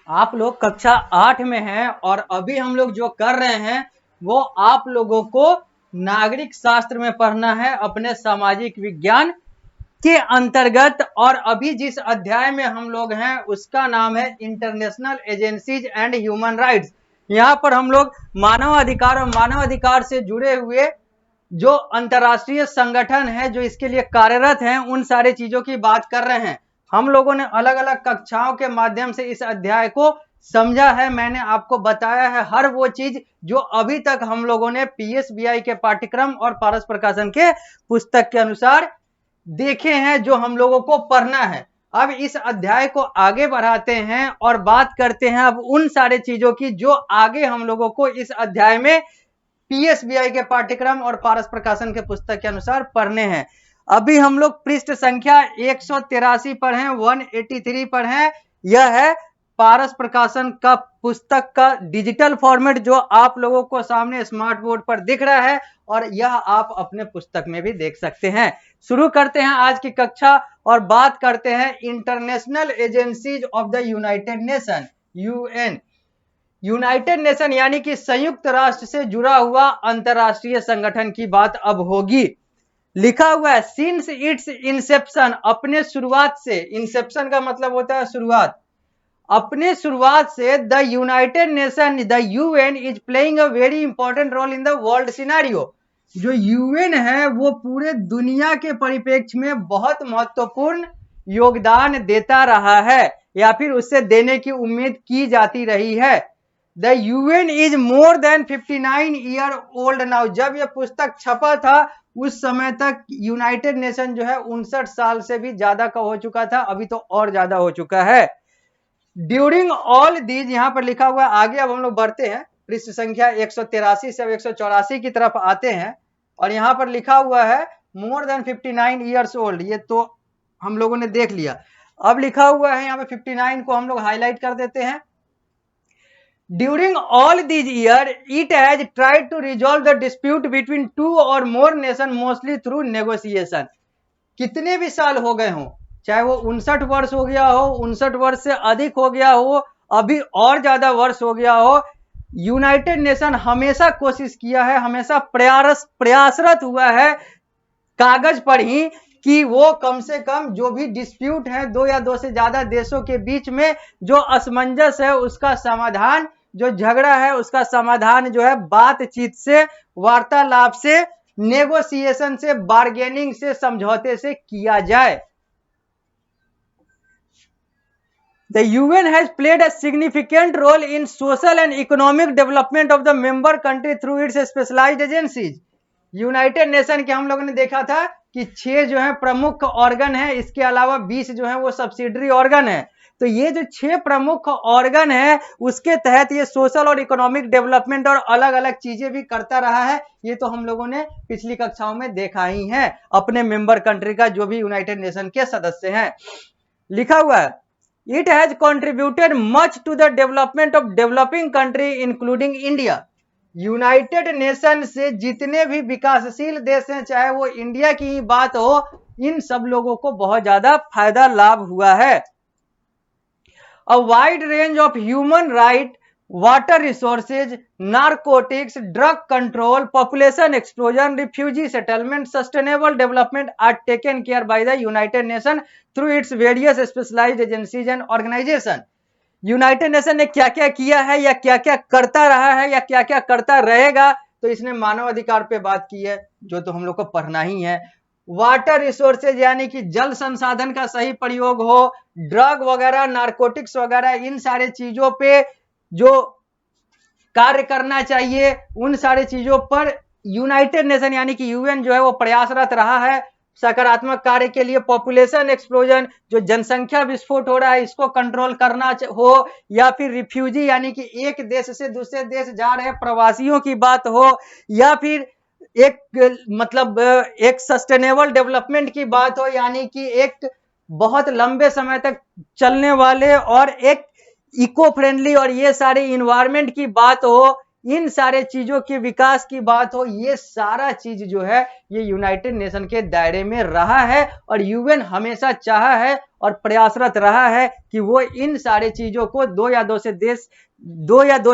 आप लोग कक्षा 8 में हैं और अभी हम लोग जो कर रहे हैं वो आप लोगों को नागरिक शास्त्र में पढ़ना है अपने सामाजिक विज्ञान के अंतर्गत। और अभी जिस अध्याय में हम लोग हैं उसका नाम है international agencies and human rights. यहाँ पर हम लोग मानव अधिकार और मानव अधिकार से जुड़े हुए जो अंतर्राष्ट्रीय संगठन है जो इसके लिए कार्यरत हैं उन सारे चीजों की बात कर रहे हैं। हम लोगों ने अलग अलग कक्षाओं के माध्यम से इस अध्याय को समझा है। मैंने आपको बताया है हर वो चीज जो अभी तक हम लोगों ने पीएसबीआई के पाठ्यक्रम और पारस प्रकाशन के पुस्तक के अनुसार देखे हैं, जो हम लोगों को पढ़ना है। अब इस अध्याय को आगे बढ़ाते हैं और बात करते हैं अब उन सारे चीजों की जो आगे हम लोगों को इस अध्याय में पीएसबीआई के पाठ्यक्रम और पारस प्रकाशन के पुस्तक के अनुसार पढ़ने हैं। अभी हम लोग पृष्ठ संख्या 183 पर हैं, 183 पर हैं। यह है पारस प्रकाशन का पुस्तक का डिजिटल फॉर्मेट जो आप लोगों को सामने स्मार्ट बोर्ड पर दिख रहा है और यह आप अपने पुस्तक में भी देख सकते हैं। शुरू करते हैं आज की कक्षा और बात करते हैं international agencies of the United nation, UN. United nation यानी कि संयुक्त राष्ट्र से जुड़ा हुआ अंतरराष्ट्रीय संगठन की बात अब होगी। लिखा हुआ है सिंस इट्स इंसेप्शन, अपने शुरुआत से। इंसेप्शन का मतलब होता है शुरुआत। अपने शुरुआत से the United Nation, the UN is playing a very important role in the world scenario. जो यूएन है वो पूरे दुनिया के परिप्रेक्ष्य में बहुत महत्वपूर्ण योगदान देता रहा है या फिर उससे देने की उम्मीद की जाती रही है। The UN is more than 59 year old now. जब यह पुस्तक छपा था उस समय तक यूनाइटेड नेशन जो है 59 साल से भी ज्यादा का हो चुका था, अभी तो और ज्यादा हो चुका है। ड्यूरिंग ऑल दीज, यहां पर लिखा हुआ है आगे। अब हम लोग बढ़ते हैं पृष्ठ संख्या 183 से 184 की तरफ आते हैं और यहां पर लिखा हुआ है मोर देन 59 ईयर्स ओल्ड। ये तो हम लोगों ने देख लिया। अब लिखा हुआ है यहाँ पे 59 को हम लोग हाईलाइट कर देते हैं। During all these years, it has tried to resolve the dispute between two or more nations, mostly through negotiation. कितने भी साल हो गए हों, चाहे वो 59 वर्ष हो गया हो, 59 वर्ष से अधिक हो गया हो, अभी और ज्यादा वर्ष हो गया हो, यूनाइटेड नेशन हमेशा कोशिश किया है, हमेशा प्रयासरत हुआ है कागज पर ही कि वो कम से कम जो भी डिस्प्यूट है दो या दो से ज्यादा देशों के बीच में, जो असमंजस है उसका समाधान, जो झगड़ा है उसका समाधान जो है बातचीत से, वार्तालाप से, नेगोशिएशन से, बार्गेनिंग से, समझौते से किया जाए। The UN has played a significant role in social and economic development of the member country through its specialized agencies. United nation के हम लोगों ने देखा था कि 6 जो है प्रमुख ऑर्गन है, इसके अलावा 20 जो है वो सब्सिडरी ऑर्गन है। तो ये जो 6 प्रमुख ऑर्गन है उसके तहत ये सोशल और इकोनॉमिक डेवलपमेंट और अलग अलग चीजें भी करता रहा है। ये तो हम लोगों ने पिछली कक्षाओं में देखा ही है अपने मेंबर कंट्री का, जो भी यूनाइटेड नेशन के सदस्य हैं। लिखा हुआ है it has contributed much to the development of developing country including India. United Nation से जितने भी विकासशील देश हैं, चाहे वो इंडिया की ही बात हो, इन सब लोगों को बहुत ज्यादा फायदा लाभ हुआ है। A wide range of human right, water resources, narcotics, drug control, population explosion, refugee settlement, sustainable development are taken care by the United Nation through its various specialised agencies and organisation. United Nation ने क्या क्या किया है या क्या क्या करता रहा है या क्या क्या करता रहेगा, तो इसने मानव अधिकार पे बात की है जो तो हम लोग को पढ़ना ही है। वाटर रिसोर्सेज यानी कि जल संसाधन का सही प्रयोग हो, ड्रग वगैरह, नारकोटिक्स वगैरह, इन सारे चीजों पे जो कार्य करना चाहिए उन सारे चीजों पर यूनाइटेड नेशन यानी कि यूएन जो है वो प्रयासरत रहा है सकारात्मक कार्य के लिए। पॉपुलेशन एक्सप्लोजन, जो जनसंख्या विस्फोट हो रहा है इसको कंट्रोल करना हो, या फिर रिफ्यूजी यानी कि एक देश से दूसरे देश जा रहे प्रवासियों की बात हो, या फिर एक सस्टेनेबल डेवलपमेंट की बात हो, यानी कि एक बहुत लंबे समय तक चलने वाले और एक इको फ्रेंडली और ये सारे इन्वायरमेंट की बात हो, इन सारे चीजों के विकास की बात हो, ये सारा चीज जो है ये यूनाइटेड नेशन के दायरे में रहा है और यूएन हमेशा चाहा है और प्रयासरत रहा है कि वो इन सारे चीजों को दो या दो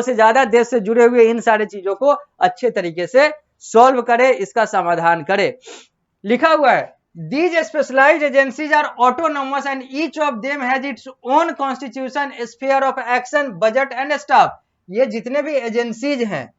से ज्यादा देश से जुड़े हुए इन सारे चीजों को अच्छे तरीके से सॉल्व करे, इसका समाधान करे। लिखा हुआ है These specialized agencies are autonomous and each of them has its own constitution, sphere of action, budget and staff। ये जितने भी एजेंसीज हैं,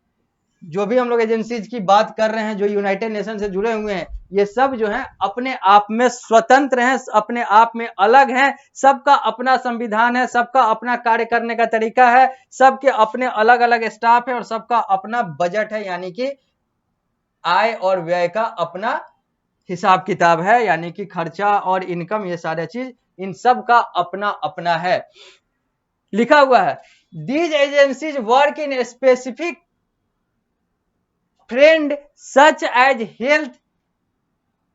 जो भी हम लोग एजेंसीज की बात कर रहे हैं जो यूनाइटेड नेशन से जुड़े हुए हैं, ये सब जो हैं अपने आप में स्वतंत्र हैं, अपने आप में अलग हैं, सबका अपना संविधान है, सबका अपना कार्य करने का तरीका है, सबके अपने अलग अलग स्टाफ है और सबका अपना बजट है, यानी कि आय और व्यय का अपना हिसाब किताब है, यानी कि खर्चा और इनकम, ये सारे चीज इन सब का अपना अपना है। लिखा हुआ है these agencies work in specific field such as health,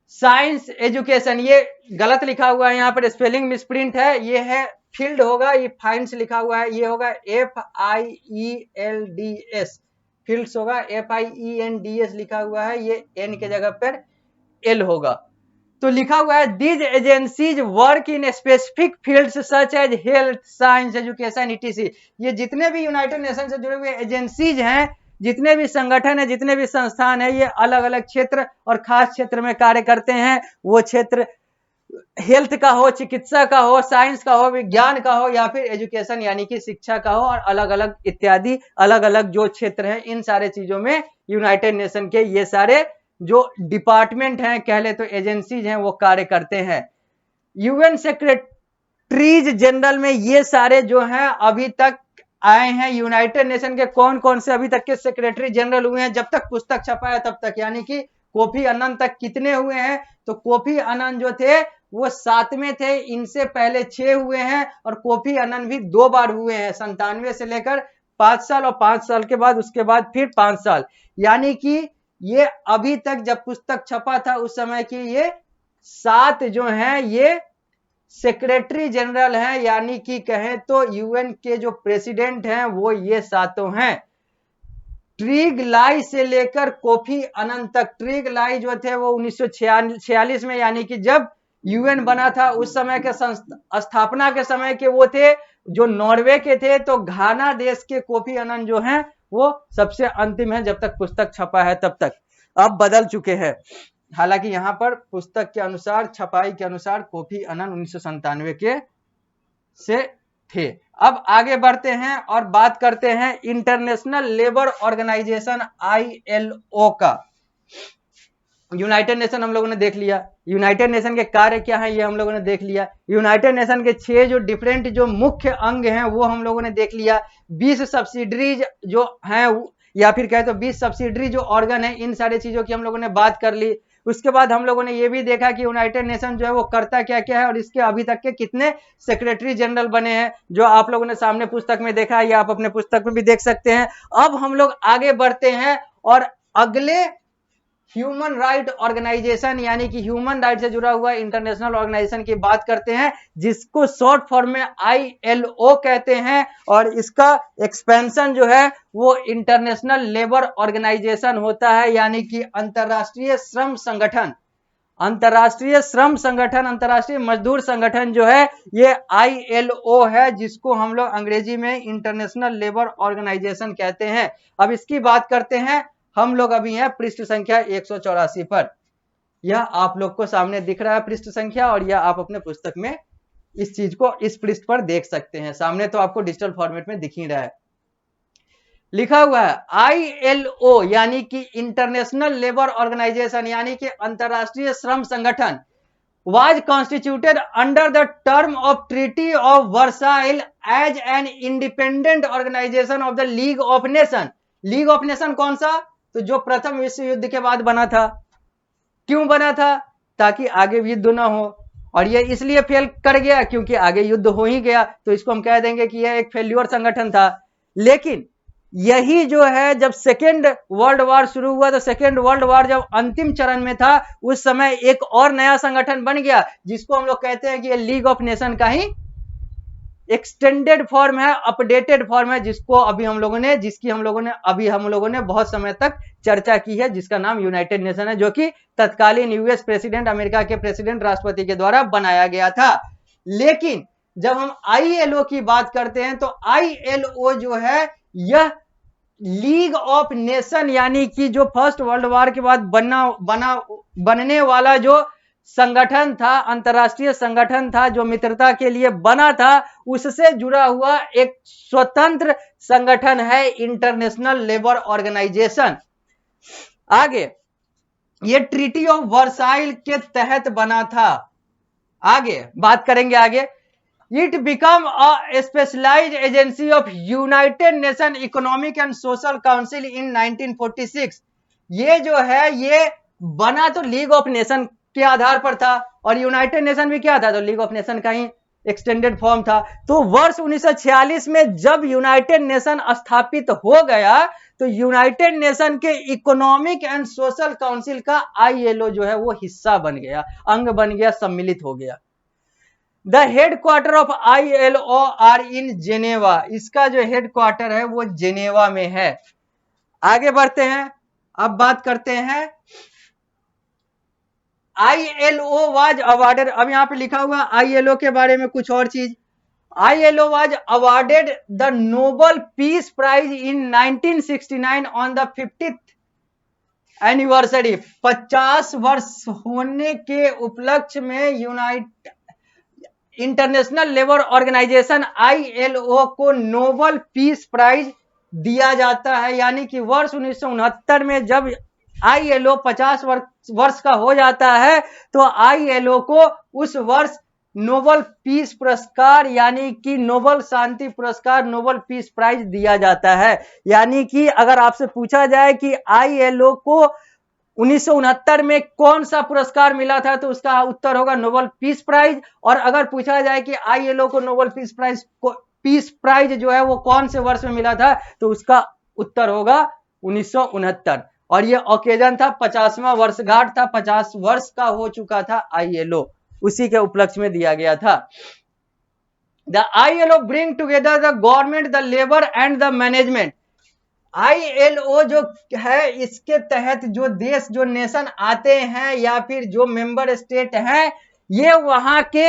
science, education. ये गलत लिखा हुआ है, यहाँ पर स्पेलिंग मिसप्रिंट है, ये है फील्ड होगा, ये फाइंड्स लिखा हुआ है, ये होगा FIELDS, फील्ड्स होगा, FIENDS लिखा हुआ है, ये N के जगह पर L होगा। तो लिखा हुआ है these agencies work in specific fields such as health, science, education, ETC। ये जितने भी यूनाइटेड नेशन से जुड़े हुए एजेंसीज हैं, जितने भी संगठन है, जितने भी संस्थान है, ये अलग अलग क्षेत्र और खास क्षेत्र में कार्य करते हैं। वो क्षेत्र हेल्थ का हो, चिकित्सा का हो, साइंस का हो, विज्ञान का हो या फिर एजुकेशन यानी कि शिक्षा का हो, और अलग अलग इत्यादि अलग अलग जो क्षेत्र हैं, इन सारे चीजों में यूनाइटेड नेशन के ये सारे जो डिपार्टमेंट हैं, कह ले तो एजेंसीज हैं, वो कार्य करते हैं। यूएन सेक्रेटरीज जनरल में ये सारे जो हैं अभी तक आए हैं। यूनाइटेड नेशन के कौन कौन से अभी तक के सेक्रेटरी जनरल हुए हैं जब तक पुस्तक छपा है तब तक, यानी कि कोफी अन्नान तक कितने हुए हैं? तो कोफी अन्नान जो थे वो 7वें थे, इनसे पहले 6 हुए हैं और कोफी अन्नान भी 2 बार हुए हैं, 97 से लेकर 5 साल और 5 साल के बाद उसके बाद फिर 5 साल, यानी कि ये अभी तक जब पुस्तक छपा था उस समय की ये 7 जो हैं ये सेक्रेटरी जनरल हैं, यानी कि कहें तो यूएन के जो प्रेसिडेंट हैं वो ये 7 हैं। ट्रिग लाई से लेकर कोफी अन्नान तक, ट्रिग लाई जो थे वो 1946 में, यानी कि जब यूएन बना था उस समय के स्थापना के समय के वो थे जो नॉर्वे के थे। तो घाना देश के कोफी अन्नान जो हैं वो सबसे अंतिम है जब तक पुस्तक छपा है तब तक, अब बदल चुके हैं। हालांकि यहाँ पर पुस्तक के अनुसार, छपाई के अनुसार कोफी अन्नान 1997 के से थे। अब आगे बढ़ते हैं और बात करते हैं इंटरनेशनल लेबर ऑर्गेनाइजेशन ILO का। यूनाइटेड नेशन हम लोगों ने देख लिया, यूनाइटेड नेशन के कार्य क्या है ये हम लोगों ने देख लिया, यूनाइटेड नेशन के 6 जो डिफरेंट जो मुख्य अंग हैं वो हम लोगों ने देख लिया, 20 सब्सिडरीज जो हैं या फिर कहे तो 20 सब्सिडरी जो ऑर्गन है, इन सारी चीजों की हम लोगों ने बात कर ली। उसके बाद हम लोगों ने ये भी देखा कि यूनाइटेड नेशन जो है वो करता क्या क्या है और इसके अभी तक के कितने सेक्रेटरी जनरल बने हैं, जो आप लोगों ने सामने पुस्तक में देखा है या आप अपने पुस्तक में भी देख सकते हैं। अब हम लोग आगे बढ़ते हैं और अगले ह्यूमन राइट ऑर्गेनाइजेशन यानी कि ह्यूमन राइट से जुड़ा हुआ इंटरनेशनल ऑर्गेनाइजेशन की बात करते हैं, जिसको शॉर्ट फॉर्म में ILO कहते हैं, और इसका एक्सपेंशन जो है वो इंटरनेशनल लेबर ऑर्गेनाइजेशन होता है, यानी कि अंतरराष्ट्रीय श्रम संगठन। अंतरराष्ट्रीय श्रम संगठन, अंतरराष्ट्रीय मजदूर संगठन जो है ये ILO है, जिसको हम लोग अंग्रेजी में इंटरनेशनल लेबर ऑर्गेनाइजेशन कहते हैं। अब इसकी बात करते हैं, हम लोग अभी हैं पृष्ठ संख्या 184 पर। यह आप लोग को सामने दिख रहा है पृष्ठ संख्या, और यह आप अपने पुस्तक में इस चीज को इस पृष्ठ पर देख सकते हैं। सामने तो आपको डिजिटल फॉर्मेट में दिख ही रहा है। लिखा हुआ है ILO यानी कि इंटरनेशनल लेबर ऑर्गेनाइजेशन यानी कि अंतरराष्ट्रीय श्रम संगठन was constituted under the term of Treaty of Versailles as an independent organization of the League of Nations। League of nation कौन सा? तो जो प्रथम विश्व युद्ध के बाद बना था। क्यों बना था? ताकि आगे युद्ध ना हो, और ये इसलिए फेल कर गया क्योंकि आगे युद्ध हो ही गया, तो इसको हम कह देंगे कि यह एक फेल्यूर संगठन था। लेकिन यही जो है जब सेकेंड वर्ल्ड वॉर शुरू हुआ, तो सेकेंड वर्ल्ड वॉर जब अंतिम चरण में था उस समय एक और नया संगठन बन गया, जिसको हम लोग कहते हैं कि ये लीग ऑफ नेशन का ही एक्सटेंडेड फॉर्म है, अपडेटेड फॉर्म है, जिसकी हम लोगों ने बहुत समय तक चर्चा की है, जिसका नाम यूनाइटेड नेशन है, जो कि तत्कालीन यूएस प्रेसिडेंट, अमेरिका के प्रेसिडेंट, राष्ट्रपति के द्वारा बनाया गया था। लेकिन जब हम आईएलओ की बात करते हैं तो आईएलओ जो है यह लीग ऑफ नेशन, यानी कि जो फर्स्ट वर्ल्ड वॉर के बाद बनने वाला जो संगठन था, अंतरराष्ट्रीय संगठन था, जो मित्रता के लिए बना था, उससे जुड़ा हुआ एक स्वतंत्र संगठन है, इंटरनेशनल लेबर ऑर्गेनाइजेशन। आगे ये ट्रीटी ऑफ वर्साइल के तहत बना था। आगे बात करेंगे आगे। It become a specialised agency of United Nation Economic and Social Council in 1946। ये जो है ये बना तो लीग ऑफ नेशन के आधार पर था, और यूनाइटेड नेशन भी क्या था, तो लीग ऑफ नेशन का ही एक्सटेंडेड फॉर्म था। तो वर्ष 1946 में जब यूनाइटेड नेशन स्थापित हो गया तो यूनाइटेड नेशन के इकोनॉमिक एंड सोशल काउंसिल का आईएलओ जो है वो हिस्सा बन गया, अंग बन गया, सम्मिलित हो गया। The headquarter of ILO are in Geneva. इसका जो हेडक्वार्टर है वो जेनेवा में है। आगे बढ़ते हैं, अब बात करते हैं आईएलओ वाज अवार्डेड। अब यहां पे लिखा हुआ आईएलओ के बारे में कुछ और चीज। ILO was awarded the Nobel Peace Prize in 1969 on the 50th anniversary. 50 वर्ष होने के उपलक्ष्य में इंटरनेशनल लेबर ऑर्गेनाइजेशन आईएलओ को नोबेल पीस प्राइज दिया जाता है। यानी कि वर्ष 1969 में जब आईएलओ 50 वर्ष का हो जाता है तो आईएलओ को उस वर्ष नोबेल पीस पुरस्कार, यानी कि नोबेल शांति पुरस्कार, नोबेल पीस प्राइज दिया जाता है। यानी कि अगर आपसे पूछा जाए कि आईएलओ को 1969 में कौन सा पुरस्कार मिला था तो उसका उत्तर होगा नोबेल पीस प्राइज। और अगर पूछा जाए कि आईएलओ को नोबेल पीस प्राइज जो है वो कौन से वर्ष में मिला था तो उसका उत्तर होगा 1969। और ये ओकेजन था 50वां वर्षगांठ था, 50 वर्ष का हो चुका था आईएलओ, उसी के उपलक्ष्य में दिया गया था। The ILO bring together the government, the labour and the management. ILO जो है इसके तहत जो देश, जो नेशन आते हैं या फिर जो मेंबर स्टेट हैं, ये वहां के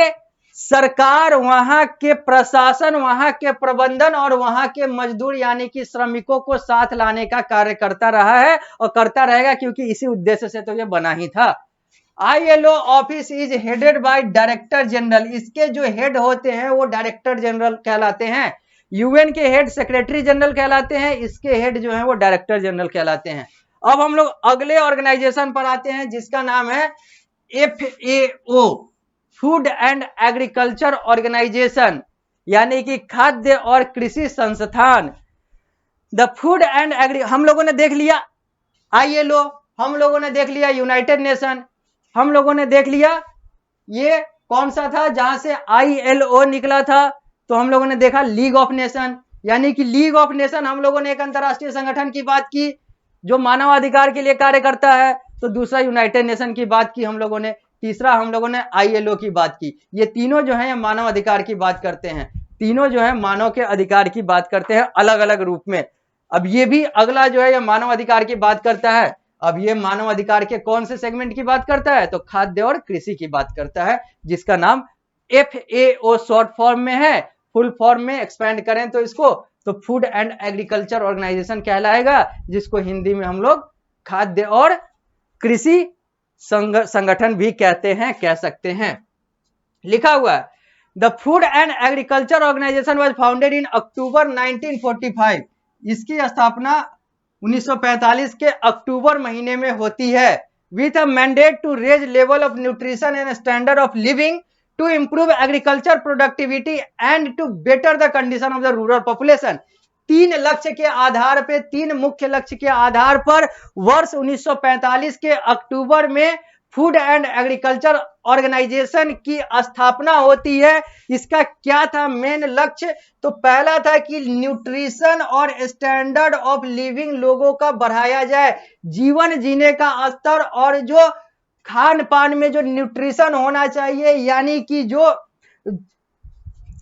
सरकार, वहां के प्रशासन, वहां के प्रबंधन और वहां के मजदूर यानी कि श्रमिकों को साथ लाने का कार्य करता रहा है और करता रहेगा, क्योंकि इसी उद्देश्य से तो ये बना ही था। ILO office is headed by director general. इसके जो हेड होते हैं वो डायरेक्टर जनरल कहलाते हैं। यूएन के हेड सेक्रेटरी जनरल कहलाते हैं, इसके हेड जो है वो डायरेक्टर जनरल कहलाते हैं। अब हम लोग अगले ऑर्गेनाइजेशन पर आते हैं जिसका नाम है FAO, Food and Agriculture Organisation, यानी कि खाद्य और कृषि संस्थान। द फूड एंड हम लोगों ने देख लिया आईएलओ, हम लोगों ने देख लिया यूनाइटेड नेशन, हम लोगों ने देख लिया ये कौन सा था जहां से आईएलओ निकला था, तो हम लोगों ने देखा लीग ऑफ नेशन। यानी कि लीग ऑफ नेशन हम लोगों ने एक अंतरराष्ट्रीय संगठन की बात की जो मानवाधिकार के लिए कार्य करता है, तो दूसरा यूनाइटेड नेशन की बात की हम लोगों ने, तीसरा हम लोगों ने आईएलओ की बात की। ये तीनों जो है ये मानव अधिकार की बात करते हैं, तीनों जो है मानव के अधिकार की बात करते हैं अलग अलग रूप में। अब ये भी अगला जो है ये मानव अधिकार की बात करता है। अब ये मानव अधिकार के कौन से सेगमेंट की बात करता है, तो खाद्य और कृषि की बात करता है, जिसका नाम एफएओ शॉर्ट फॉर्म में है। फुल फॉर्म में एक्सपेंड करें तो इसको तो फूड एंड एग्रीकल्चर ऑर्गेनाइजेशन कहलाएगा, जिसको हिंदी में हम लोग खाद्य और कृषि संगठन भी कहते हैं, कह सकते हैं। लिखा हुआ है the Food and Agriculture Organization was founded in October 1945। इसकी स्थापना 1945 के अक्टूबर महीने में होती है। With a mandate to raise level of nutrition and standard of living, to improve agriculture productivity and to better the condition of the rural population. तीन लक्ष्य के आधार पे, तीन मुख्य लक्ष्य के आधार पर वर्ष 1945 के अक्टूबर में फूड एंड एग्रीकल्चर ऑर्गेनाइजेशन की स्थापना होती है। इसका क्या था मेन लक्ष्य, तो पहला था कि न्यूट्रिशन और स्टैंडर्ड ऑफ लिविंग लोगों का बढ़ाया जाए, जीवन जीने का स्तर और जो खान पान में जो न्यूट्रिशन होना चाहिए, यानी कि जो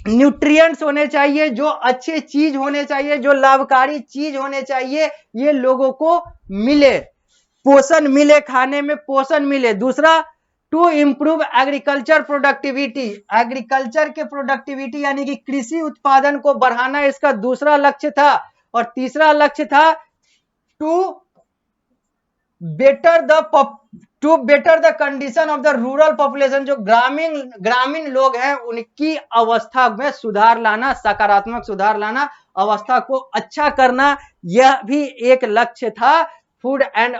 न्यूट्रिएंट्स होने चाहिए, जो अच्छे चीज होने चाहिए, जो लाभकारी चीज होने चाहिए, ये लोगों को मिले, पोषण मिले, खाने में पोषण मिले। दूसरा, to improve agriculture productivity, agriculture के प्रोडक्टिविटी यानी कि कृषि उत्पादन को बढ़ाना इसका दूसरा लक्ष्य था। और तीसरा लक्ष्य था to better the condition of the rural population, जो ग्रामीण लोग हैं उनकी अवस्था में सुधार लाना, सकारात्मक सुधार लाना, अवस्था को अच्छा करना, यह भी एक लक्ष्य था फूड एंड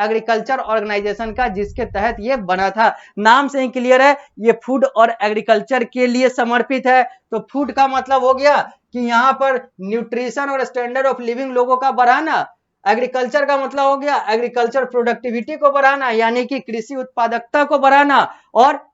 एग्रीकल्चर ऑर्गेनाइजेशन का, जिसके तहत ये बना था। नाम से ही क्लियर है, ये फूड और एग्रीकल्चर के लिए समर्पित है। तो फूड का मतलब हो गया कि यहाँ पर न्यूट्रिशन और स्टैंडर्ड ऑफ लिविंग लोगों का बढ़ाना। एग्रीकल्चर का मतलब हो गया एग्रीकल्चर प्रोडक्टिविटी को बढ़ाना, यानी कि कृषि उत्पादकता को बढ़ाना। और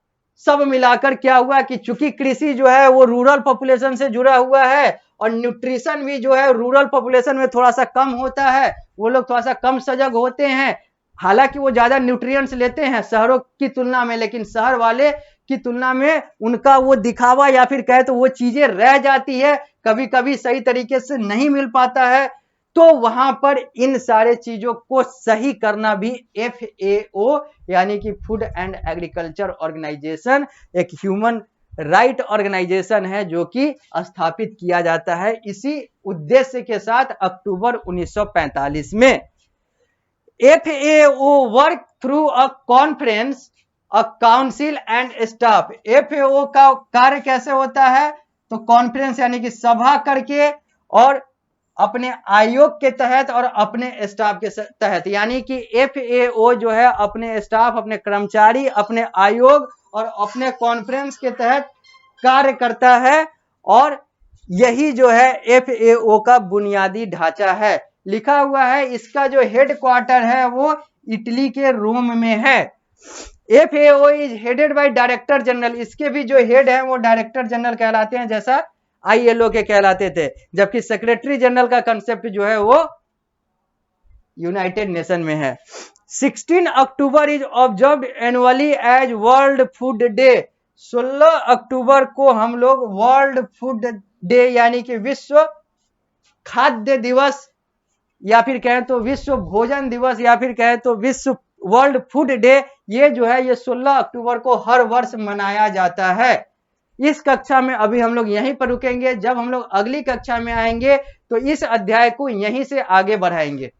सब मिलाकर क्या हुआ कि चूंकि कृषि जो है वो रूरल पॉपुलेशन से जुड़ा हुआ है, और न्यूट्रिशन भी जो है रूरल पॉपुलेशन में थोड़ा सा कम होता है, वो लोग थोड़ा सा कम सजग होते हैं। हालांकि वो ज्यादा न्यूट्रिएंट्स लेते हैं शहरों की तुलना में, लेकिन शहर वाले की तुलना में उनका वो दिखावा या फिर कहे तो वो चीजें रह जाती है, कभी कभी सही तरीके से नहीं मिल पाता है। तो वहां पर इन सारे चीजों को सही करना भी FAO यानी कि फूड एंड एग्रीकल्चर ऑर्गेनाइजेशन एक ह्यूमन राइट ऑर्गेनाइजेशन है, जो कि स्थापित किया जाता है इसी उद्देश्य के साथ अक्टूबर 1945 में। FAO work through a conference, a council and staff. FAO का कार्य कैसे होता है? तो कॉन्फ्रेंस यानी कि सभा करके, और अपने आयोग के तहत और अपने स्टाफ के तहत, यानी कि FAO जो है अपने स्टाफ, अपने कर्मचारी, अपने आयोग और अपने कॉन्फ्रेंस के तहत कार्य करता है। और यही जो है FAO का बुनियादी ढांचा है। लिखा हुआ है इसका जो हेड क्वार्टर है वो इटली के रोम में है। FAO is headed by director general, इसके भी जो हेड है वो डायरेक्टर जनरल कहलाते हैं, जैसा ILO के कहलाते थे। जबकि सेक्रेटरी जनरल का कंसेप्ट जो है वो यूनाइटेड नेशन में है। 16 October is observed annually as World Food Day. 16 अक्टूबर को हम लोग वर्ल्ड फूड डे यानी कि विश्व खाद्य दिवस, या फिर कहें तो विश्व भोजन दिवस, या फिर कहें तो विश्व वर्ल्ड फूड डे, ये जो है ये 16 अक्टूबर को हर वर्ष मनाया जाता है। इस कक्षा में अभी हम लोग यहीं पर रुकेंगे। जब हम लोग अगली कक्षा में आएंगे तो इस अध्याय को यहीं से आगे बढ़ाएंगे।